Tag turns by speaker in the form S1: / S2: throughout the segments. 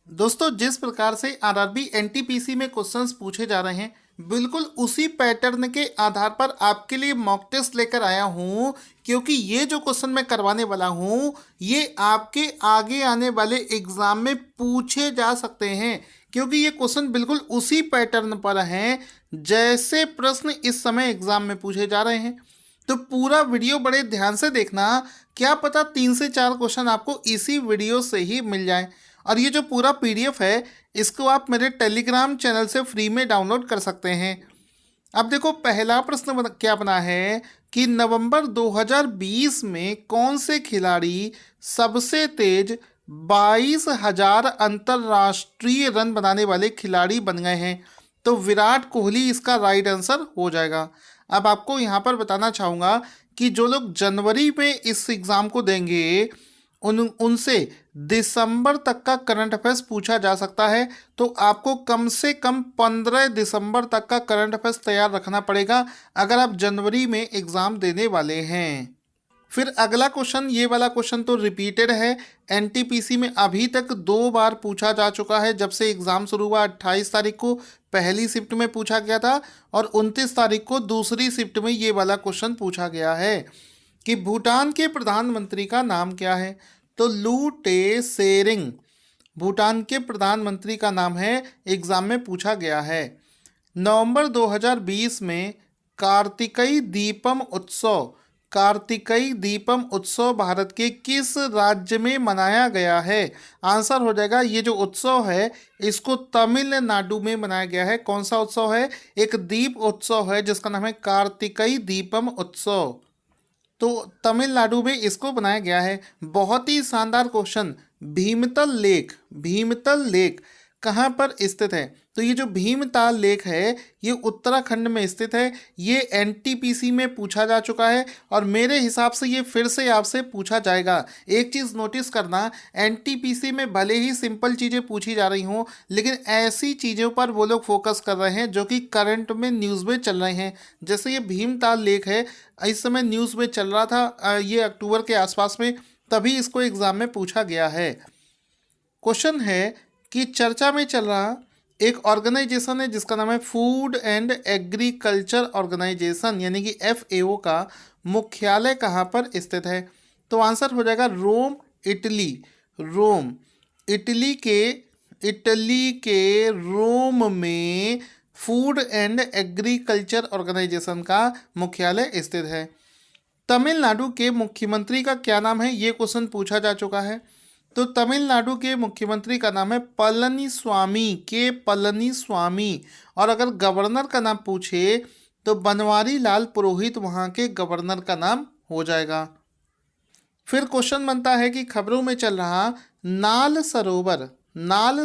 S1: दोस्तों, जिस प्रकार से आरआरबी एनटीपीसी में क्वेश्चंस पूछे जा रहे हैं, बिल्कुल उसी पैटर्न के आधार पर आपके लिए मॉक टेस्ट लेकर आया हूं। क्योंकि ये जो क्वेश्चन मैं करवाने वाला हूं, ये आपके आगे आने वाले एग्जाम में पूछे जा सकते हैं। क्योंकि ये क्वेश्चन बिल्कुल उसी पैटर्न पर हैं जैसे प्रश्न इस समय एग्जाम में पूछे जा रहे हैं। तो पूरा वीडियो बड़े ध्यान से देखना, क्या पता 3 से 4 क्वेश्चन आपको इसी वीडियो से ही मिल जाए। और ये जो पूरा पीडीएफ है, इसको आप मेरे टेलीग्राम चैनल से फ्री में डाउनलोड कर सकते हैं। अब देखो, पहला प्रश्न क्या बना है कि नवंबर 2020 में कौन से खिलाड़ी सबसे तेज 22,000 अंतरराष्ट्रीय रन बनाने वाले खिलाड़ी बन गए हैं। तो विराट कोहली इसका राइट आंसर हो जाएगा। अब आपको यहाँ पर बताना चाहूँगा कि जो लोग जनवरी में इस एग्ज़ाम को देंगे, उनसे दिसंबर तक का करंट अफेयर्स पूछा जा सकता है। तो आपको कम से कम 15 दिसंबर तक का करंट अफेयर्स तैयार रखना पड़ेगा अगर आप जनवरी में एग्ज़ाम देने वाले हैं। फिर अगला क्वेश्चन, ये वाला क्वेश्चन तो रिपीटेड है। एनटीपीसी में अभी तक 2 बार पूछा जा चुका है। जब से एग्ज़ाम शुरू हुआ 28 तारीख को पहली शिफ्ट में पूछा गया था और 29 तारीख को दूसरी शिफ्ट में ये वाला क्वेश्चन पूछा गया है कि भूटान के प्रधानमंत्री का नाम क्या है। तो लू टे सेरिंग भूटान के प्रधानमंत्री का नाम है, एग्जाम में पूछा गया है। नवंबर 2020 में कार्तिकई दीपम उत्सव भारत के किस राज्य में मनाया गया है। आंसर हो जाएगा, ये जो उत्सव है इसको तमिलनाडु में मनाया गया है। कौन सा उत्सव है? एक दीप उत्सव है जिसका नाम है कार्तिकई दीपम उत्सव। तो तमिलनाडु में इसको बनाया गया है। बहुत ही शानदार क्वेश्चन। भीमतल लेक कहाँ पर स्थित है? तो ये जो भीमताल लेक है ये उत्तराखंड में स्थित है। ये एनटीपीसी में पूछा जा चुका है और मेरे हिसाब से ये फिर से आपसे पूछा जाएगा। एक चीज़ नोटिस करना, एनटीपीसी में भले ही सिंपल चीज़ें पूछी जा रही हों, लेकिन ऐसी चीज़ों पर वो लोग फोकस कर रहे हैं जो कि करंट में न्यूज़ में चल रहे हैं। जैसे ये भीमताल लेक है, इस समय न्यूज़ में चल रहा था, ये अक्टूबर के आसपास में, तभी इसको एग्ज़ाम में पूछा गया है। क्वेश्चन है कि चर्चा में चल रहा एक ऑर्गेनाइजेशन है जिसका नाम है फूड एंड एग्रीकल्चर ऑर्गेनाइजेशन, यानी कि एफएओ का मुख्यालय कहाँ पर स्थित है। तो आंसर हो जाएगा रोम, इटली। रोम, इटली के रोम में फूड एंड एग्रीकल्चर ऑर्गेनाइजेशन का मुख्यालय स्थित है। तमिलनाडु के मुख्यमंत्री का क्या नाम है, ये क्वेश्चन पूछा जा चुका है। तो तमिलनाडु के मुख्यमंत्री का नाम है पलनीस्वामी। और अगर गवर्नर का नाम पूछे तो बनवारी लाल पुरोहित वहाँ के गवर्नर का नाम हो जाएगा। फिर क्वेश्चन बनता है कि खबरों में चल रहा नाल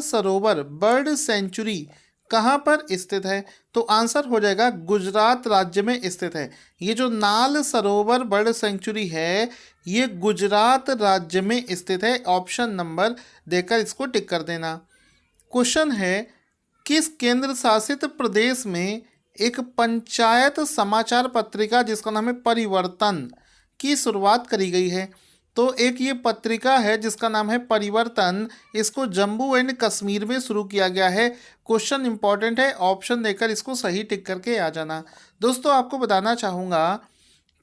S1: सरोवर बर्ड सेंचुरी कहाँ पर स्थित है। तो आंसर हो जाएगा गुजरात राज्य में स्थित है। ये जो नाल सरोवर बर्ड सेंचुरी है ये गुजरात राज्य में स्थित है। ऑप्शन नंबर देकर इसको टिक कर देना। क्वेश्चन है, किस केंद्र शासित प्रदेश में एक पंचायत समाचार पत्रिका जिसका नाम है परिवर्तन की शुरुआत करी गई है। तो एक ये पत्रिका है जिसका नाम है परिवर्तन, इसको जम्मू एंड कश्मीर में शुरू किया गया है। क्वेश्चन इंपॉर्टेंट है, ऑप्शन देकर इसको सही टिक करके आ जाना। दोस्तों, आपको बताना चाहूँगा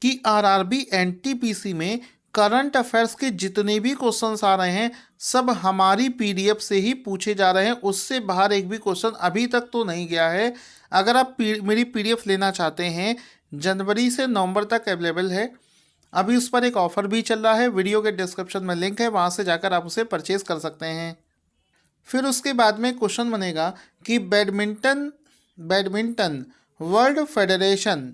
S1: कि आरआरबी एनटीपीसी में करंट अफेयर्स के जितने भी क्वेश्चंस आ रहे हैं सब हमारी पीडीएफ से ही पूछे जा रहे हैं। उससे बाहर एक भी क्वेश्चन अभी तक तो नहीं गया है। अगर आप मेरी पीडीएफ लेना चाहते हैं, जनवरी से नवंबर तक अवेलेबल है। अभी उस पर एक ऑफ़र भी चल रहा है, वीडियो के डिस्क्रिप्शन में लिंक है, वहाँ से जाकर आप उसे परचेज़ कर सकते हैं। फिर उसके बाद में क्वेश्चन बनेगा कि बैडमिंटन वर्ल्ड फेडरेशन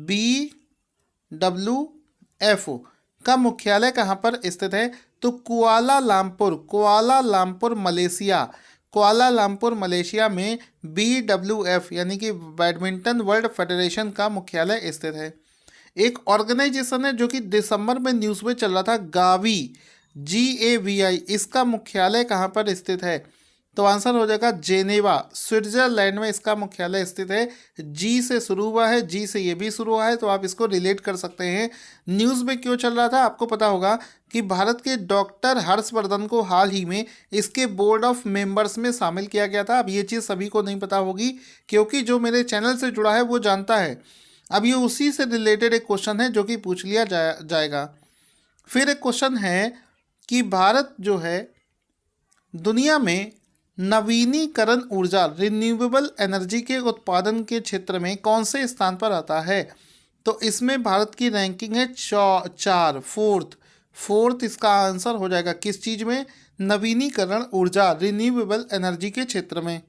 S1: BWF का मुख्यालय कहाँ पर स्थित है। तो कुआलालंपुर मलेशिया में BWF यानी कि बैडमिंटन वर्ल्ड फेडरेशन का मुख्यालय स्थित है। एक ऑर्गेनाइजेशन है जो कि दिसंबर में न्यूज़ में चल रहा था, GAVI, इसका मुख्यालय कहाँ पर स्थित है। तो आंसर हो जाएगा जेनेवा, स्विट्जरलैंड में इसका मुख्यालय स्थित है। जी से शुरू हुआ है, जी से ये भी शुरू हुआ है, तो आप इसको रिलेट कर सकते हैं। न्यूज़ में क्यों चल रहा था आपको पता होगा कि भारत के डॉक्टर हर्षवर्धन को हाल ही में इसके बोर्ड ऑफ मेंबर्स में शामिल किया गया था। अब ये चीज़ सभी को नहीं पता होगी, क्योंकि जो मेरे चैनल से जुड़ा है वो जानता है। अब ये उसी से रिलेटेड एक क्वेश्चन है जो कि पूछ लिया जाएगा। फिर एक क्वेश्चन है कि भारत जो है दुनिया में नवीनीकरण ऊर्जा, रिन्यूएबल एनर्जी के उत्पादन के क्षेत्र में कौन से स्थान पर आता है? तो इसमें भारत की रैंकिंग है चार, फोर्थ इसका आंसर हो जाएगा किस चीज़ में? नवीनीकरण ऊर्जा, रिन्यूएबल एनर्जी के क्षेत्र में।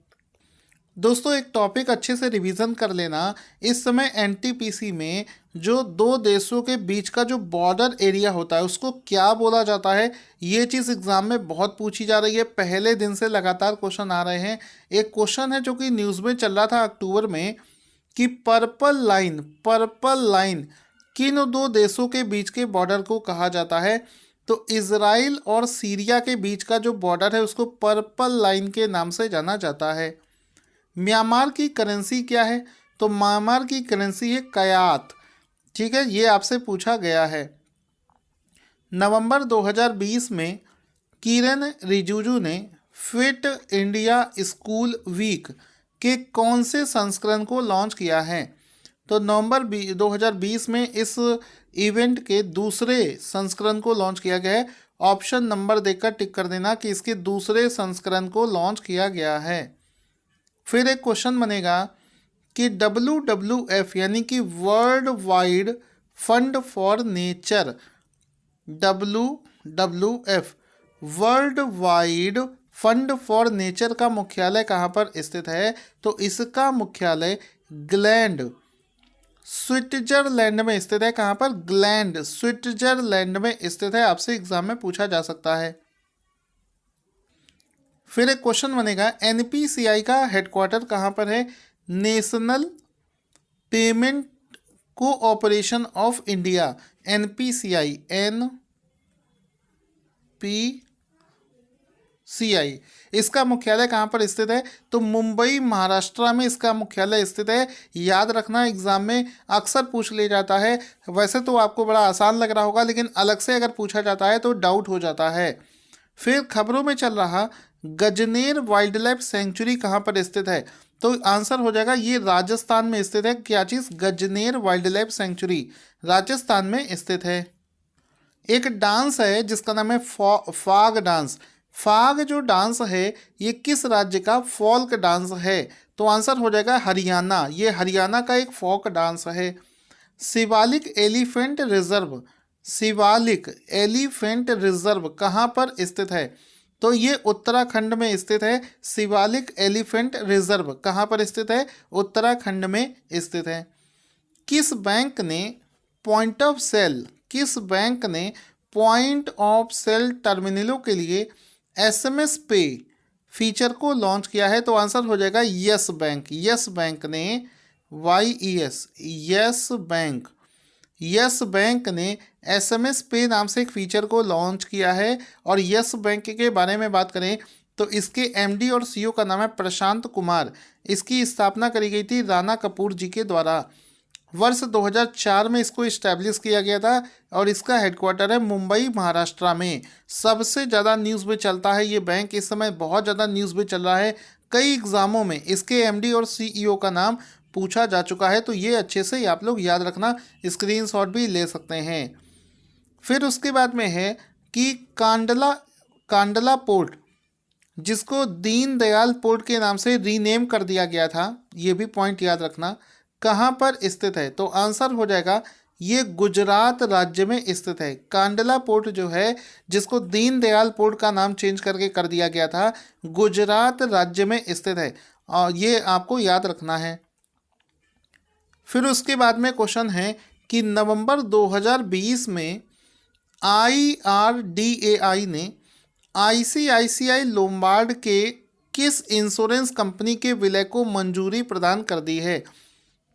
S1: दोस्तों एक टॉपिक अच्छे से रिवीजन कर लेना। इस समय एनटीपीसी में जो दो देशों के बीच का जो बॉर्डर एरिया होता है उसको क्या बोला जाता है, ये चीज़ एग्जाम में बहुत पूछी जा रही है। पहले दिन से लगातार क्वेश्चन आ रहे हैं। एक क्वेश्चन है जो कि न्यूज़ में चल रहा था अक्टूबर में कि पर्पल लाइन किन दो देशों के बीच के बॉर्डर को कहा जाता है? तो इजराइल और सीरिया के बीच का जो बॉर्डर है उसको पर्पल लाइन के नाम से जाना जाता है। म्यांमार की करेंसी क्या है? तो म्यांमार की करेंसी है कयात। ठीक है, ये आपसे पूछा गया है। नवंबर 2020 में किरेन रिजिजू ने फिट इंडिया स्कूल वीक के कौन से संस्करण को लॉन्च किया है? तो नवंबर 2020 में इस इवेंट के दूसरे संस्करण को लॉन्च किया गया है। ऑप्शन नंबर देकर टिक कर देना कि इसके दूसरे संस्करण को लॉन्च किया गया है। फिर एक क्वेश्चन बनेगा कि WWF यानी कि world wide fund for nature, WWF world wide fund for nature का मुख्यालय कहाँ पर स्थित है? तो इसका मुख्यालय ग्लैंड, स्विट्जरलैंड में स्थित है। कहाँ पर? ग्लैंड, स्विट्जरलैंड में स्थित है। आपसे एग्जाम में पूछा जा सकता है। फिर एक क्वेश्चन बनेगा एनपीसीआई का हेडक्वार्टर कहाँ पर है? National payment cooperation of India, NPCI, NPCI इसका मुख्यालय कहाँ पर स्थित है? तो मुंबई महाराष्ट्र में इसका मुख्यालय स्थित है। याद रखना, एग्जाम में अक्सर पूछ लिया जाता है। वैसे तो आपको बड़ा आसान लग रहा होगा, लेकिन अलग से अगर पूछा जाता है तो डाउट हो जाता है। फिर खबरों में चल रहा गजनेर वाइल्ड लाइफ सेंचुरी कहाँ पर स्थित है? तो आंसर हो जाएगा ये राजस्थान में स्थित है। क्या चीज़? Gajner wildlife sanctuary Rajasthan में स्थित है। एक डांस है जिसका नाम है फाग डांस। फाग जो डांस है ये किस राज्य का फोल्क डांस है? तो आंसर हो जाएगा हरियाणा। ये हरियाणा का एक फोक डांस है। Shivalik elephant reserve, Shivalik elephant reserve कहाँ पर स्थित है? तो ये उत्तराखंड में स्थित है। शिवालिक एलिफेंट रिजर्व कहाँ पर स्थित है? उत्तराखंड में स्थित है। किस बैंक ने पॉइंट ऑफ सेल टर्मिनलों के लिए SMS पे फीचर को लॉन्च किया है? तो आंसर हो जाएगा यस बैंक। यस बैंक ने यस बैंक ने SMS पे नाम से एक फीचर को लॉन्च किया है। और यस बैंक के बारे में बात करें तो इसके MD और CEO का नाम है प्रशांत कुमार। इसकी स्थापना करी गई थी राणा कपूर जी के द्वारा। वर्ष 2004 में इसको इस्टेब्लिश किया गया था और इसका हेडक्वार्टर है मुंबई महाराष्ट्र में। सबसे ज़्यादा न्यूज़ में चलता है ये बैंक, इस समय बहुत ज़्यादा न्यूज़ में चल रहा है। कई एग्ज़ामों में इसके MD और CEO का नाम पूछा जा चुका है। तो ये अच्छे से आप लोग याद रखना, स्क्रीनशॉट भी ले सकते हैं। फिर उसके बाद में है कि कांडला पोर्ट, जिसको दीनदयाल पोर्ट के नाम से रीनेम कर दिया गया था, ये भी पॉइंट याद रखना, कहाँ पर स्थित है? तो आंसर हो जाएगा ये गुजरात राज्य में स्थित है। कांडला पोर्ट जो है जिसको दीनदयाल पोर्ट का नाम चेंज करके कर दिया गया था, गुजरात राज्य में स्थित है और ये आपको याद रखना है। फिर उसके बाद में क्वेश्चन है कि नवंबर 2020 में IRDAI ने ICICI लोम्बार्ड के किस इंश्योरेंस कंपनी के विलय को मंजूरी प्रदान कर दी है?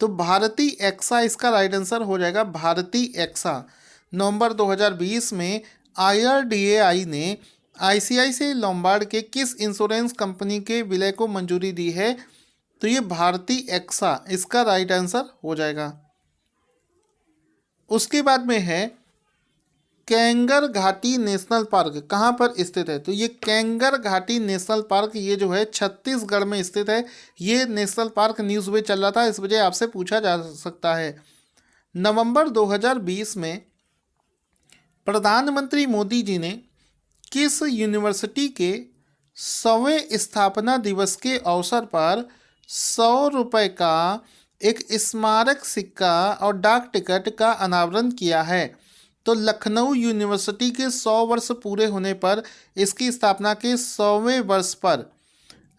S1: तो भारती एक्सा इसका राइट आंसर हो जाएगा, भारती एक्सा। नवंबर 2020 में IRDAI ने आईसीआईसीआई लोम्बार्ड के किस इंश्योरेंस कंपनी के विलय को मंजूरी दी है? तो ये भारती एक्सा इसका राइट आंसर हो जाएगा। उसके बाद में है कैंगर घाटी नेशनल पार्क कहाँ पर स्थित है? तो ये कैंगर घाटी नेशनल पार्क ये जो है छत्तीसगढ़ में स्थित है। ये नेशनल पार्क न्यूज़ में चल रहा था, इस वजह आपसे पूछा जा सकता है। नवंबर 2020 में प्रधानमंत्री मोदी जी ने किस यूनिवर्सिटी के 100वें स्थापना दिवस के अवसर पर 100 रुपये का एक स्मारक सिक्का और डाक टिकट का अनावरण किया है? तो लखनऊ यूनिवर्सिटी के 100 वर्ष पूरे होने पर इसकी स्थापना के 100वें वर्ष पर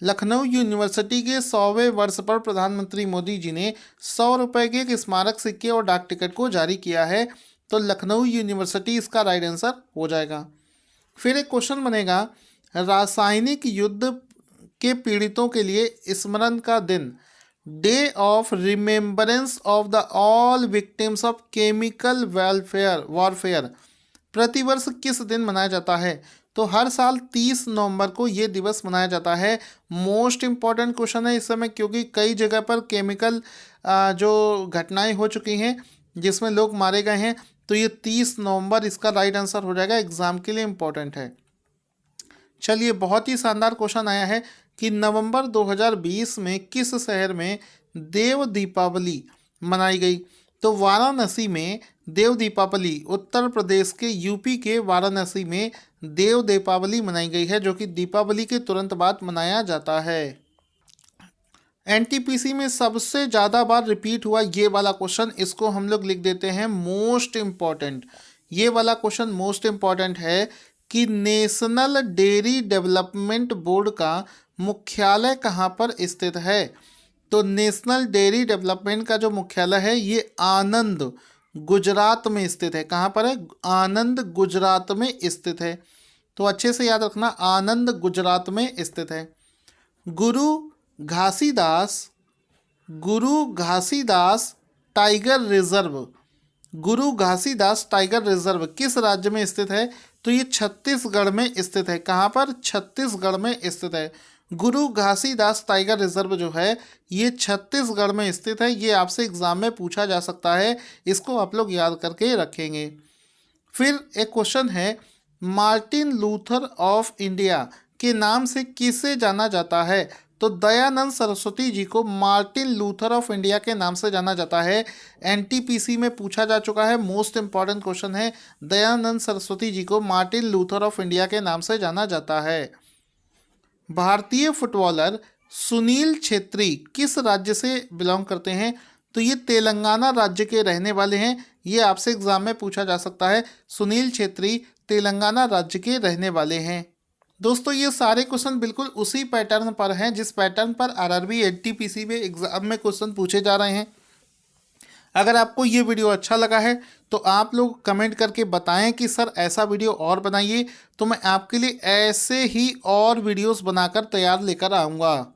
S1: लखनऊ यूनिवर्सिटी के 100वें वर्ष पर प्रधानमंत्री मोदी जी ने 100 रुपये के एक स्मारक सिक्के और डाक टिकट को जारी किया है। तो लखनऊ यूनिवर्सिटी इसका राइट आंसर हो जाएगा। फिर एक क्वेश्चन बनेगा, रासायनिक युद्ध के पीड़ितों के लिए स्मरण का दिन, day of remembrance of the all victims of chemical warfare प्रतिवर्ष किस दिन मनाया जाता है? तो हर साल 30 नवंबर को ये दिवस मनाया जाता है। मोस्ट इम्पॉर्टेंट क्वेश्चन है इस समय, क्योंकि कई जगह पर केमिकल जो घटनाएं हो चुकी हैं जिसमें लोग मारे गए हैं। तो ये 30 नवंबर इसका राइट आंसर हो जाएगा, एग्जाम के लिए इम्पोर्टेंट है। चलिए, बहुत ही शानदार क्वेश्चन आया है कि नवंबर 2020 में किस शहर में देव दीपावली मनाई गई? तो वाराणसी में देव दीपावली, उत्तर प्रदेश के यूपी के वाराणसी में देव दीपावली मनाई गई है, जो कि दीपावली के तुरंत बाद मनाया जाता है। एनटीपीसी में सबसे ज़्यादा बार रिपीट हुआ ये वाला क्वेश्चन, इसको हम लोग लिख देते हैं मोस्ट इम्पॉर्टेंट। ये वाला क्वेश्चन मोस्ट इम्पॉर्टेंट है कि नेशनल डेयरी डेवलपमेंट बोर्ड का मुख्यालय कहाँ पर स्थित है? तो नेशनल डेयरी डेवलपमेंट का जो मुख्यालय है ये आनंद गुजरात में स्थित है। कहाँ पर है? आनंद गुजरात में स्थित है। तो अच्छे से याद रखना, आनंद गुजरात में स्थित है। गुरु घासीदास टाइगर रिजर्व, गुरु घासीदास टाइगर रिजर्व किस राज्य में स्थित है? तो ये छत्तीसगढ़ में स्थित है। कहाँ पर? छत्तीसगढ़ में स्थित है। गुरु घासीदास टाइगर रिजर्व जो है ये छत्तीसगढ़ में स्थित है। ये आपसे एग्जाम में पूछा जा सकता है, इसको आप लोग याद करके रखेंगे। फिर एक क्वेश्चन है, मार्टिन लूथर ऑफ इंडिया के नाम से किसे जाना जाता है? तो दयानंद सरस्वती जी को मार्टिन लूथर ऑफ इंडिया के नाम से जाना जाता है। एनटीपीसी में पूछा जा चुका है, मोस्ट इंपॉर्टेंट क्वेश्चन है। दयानंद सरस्वती जी को मार्टिन लूथर ऑफ इंडिया के नाम से जाना जाता है। भारतीय फुटबॉलर सुनील छेत्री किस राज्य से बिलोंग करते हैं? तो ये तेलंगाना राज्य के रहने वाले हैं। ये आपसे एग्जाम में पूछा जा सकता है। सुनील छेत्री तेलंगाना राज्य के रहने वाले हैं। दोस्तों, ये सारे क्वेश्चन बिल्कुल उसी पैटर्न पर हैं जिस पैटर्न पर आरआरबी एनटीपीसी में एग्जाम में क्वेश्चन पूछे जा रहे हैं। अगर आपको ये वीडियो अच्छा लगा है तो आप लोग कमेंट करके बताएं कि सर ऐसा वीडियो और बनाइए, तो मैं आपके लिए ऐसे ही और वीडियोस बनाकर तैयार लेकर आऊँगा।